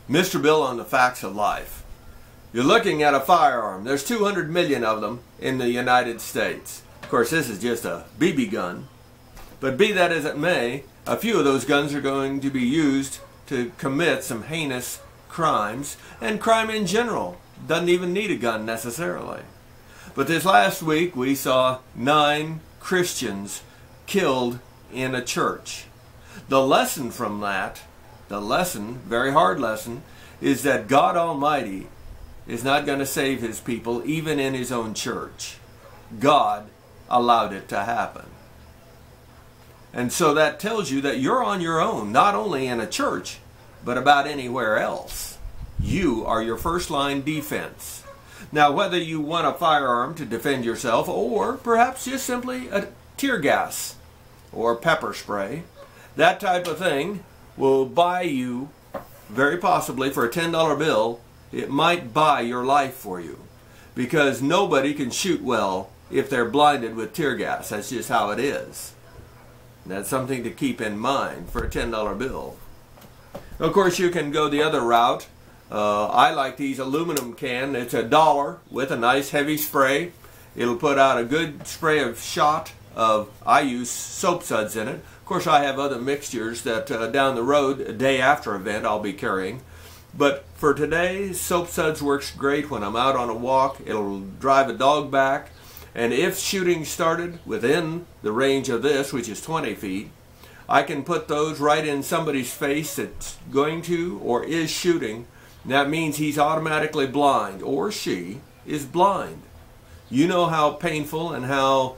Mr. Bill on the facts of life. You're looking at a firearm. There's 200 million of them in the United States. Of course, this is just a BB gun. But be that as it may, a few of those guns are going to be used to commit some heinous crimes, and crime in general doesn't even need a gun necessarily. But this last week we saw 9 Christians killed in a church. The lesson from that, very hard lesson, is that God Almighty is not going to save His people even in His own church. God allowed it to happen. And so that tells you that you're on your own, not only in a church, but about anywhere else. You are your first line defense. Now, whether you want a firearm to defend yourself, or perhaps just simply a tear gas or pepper spray, that type of thing will buy you, very possibly for a $10 bill, it might buy your life for you. Because nobody can shoot well if they're blinded with tear gas. That's just how it is. That's something to keep in mind for a $10 bill. Of course, you can go the other route. I like these aluminum can. It's $1 with a nice heavy spray. It'll put out a good spray of shot of, I use soap suds in it. Of course, I have other mixtures that down the road, a day after event, I'll be carrying. But for today, soap suds works great when I'm out on a walk. It'll drive a dog back. And if shooting started within the range of this, which is 20 feet, I can put those right in somebody's face that's going to or is shooting. And that means he's automatically blind, or she is blind. You know how painful and how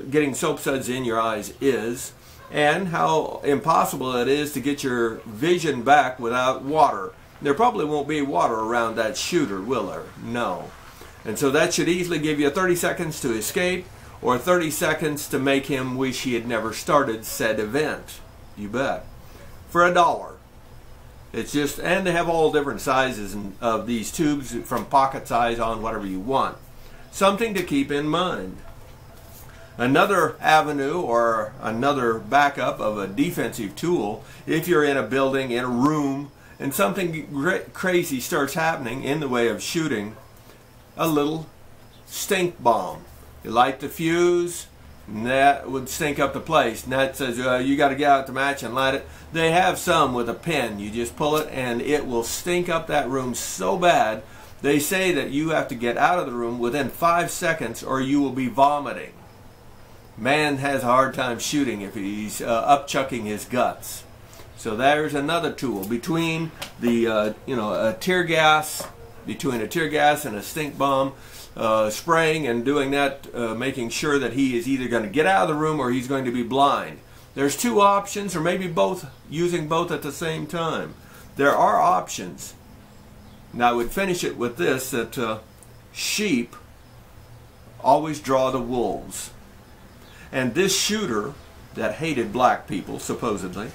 getting soap suds in your eyes is, and how impossible it is to get your vision back without water. There probably won't be water around that shooter, will there? No. And so that should easily give you 30 seconds to escape, or 30 seconds to make him wish he had never started said event. You bet. For $1. It's just, and they have all different sizes of these tubes, from pocket size on, whatever you want. Something to keep in mind. Another avenue or another backup of a defensive tool, if you're in a building, in a room, and something crazy starts happening in the way of shooting, a little stink bomb. You light the fuse, and that would stink up the place. And that says you got to get out the match and light it. They have some with a pen. You just pull it and it will stink up that room so bad. They say that you have to get out of the room within 5 seconds or you will be vomiting. Man has a hard time shooting if he's upchucking his guts. So there's another tool between the a tear gas, between a tear gas and a stink bomb. Spraying and doing that, making sure that he is either going to get out of the room or he's going to be blind. There's 2 options, or maybe both, using both at the same time. There are options. Now I would finish it with this, that sheep always draw the wolves. And this shooter that hated black people, supposedly,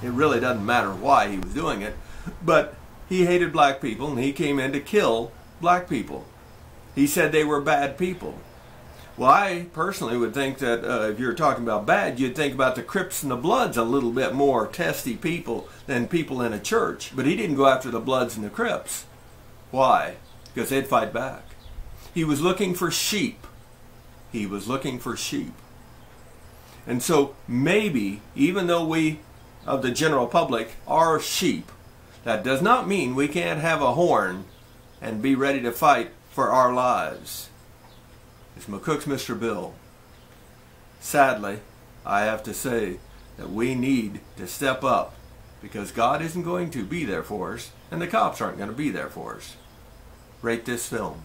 it really doesn't matter why he was doing it, but he hated black people and he came in to kill black people. He said they were bad people. Well, I personally would think that if you're talking about bad, you'd think about the Crips and the Bloods, a little bit more testy people than people in a church. But he didn't go after the Bloods and the Crips. Why? Because they'd fight back. He was looking for sheep. He was looking for sheep. And so maybe, even though we, of the general public, are sheep, that does not mean we can't have a horn and be ready to fight for our lives. It's McCook's Mr. Bill. Sadly, I have to say that we need to step up, because God isn't going to be there for us, and the cops aren't going to be there for us. Rate this film.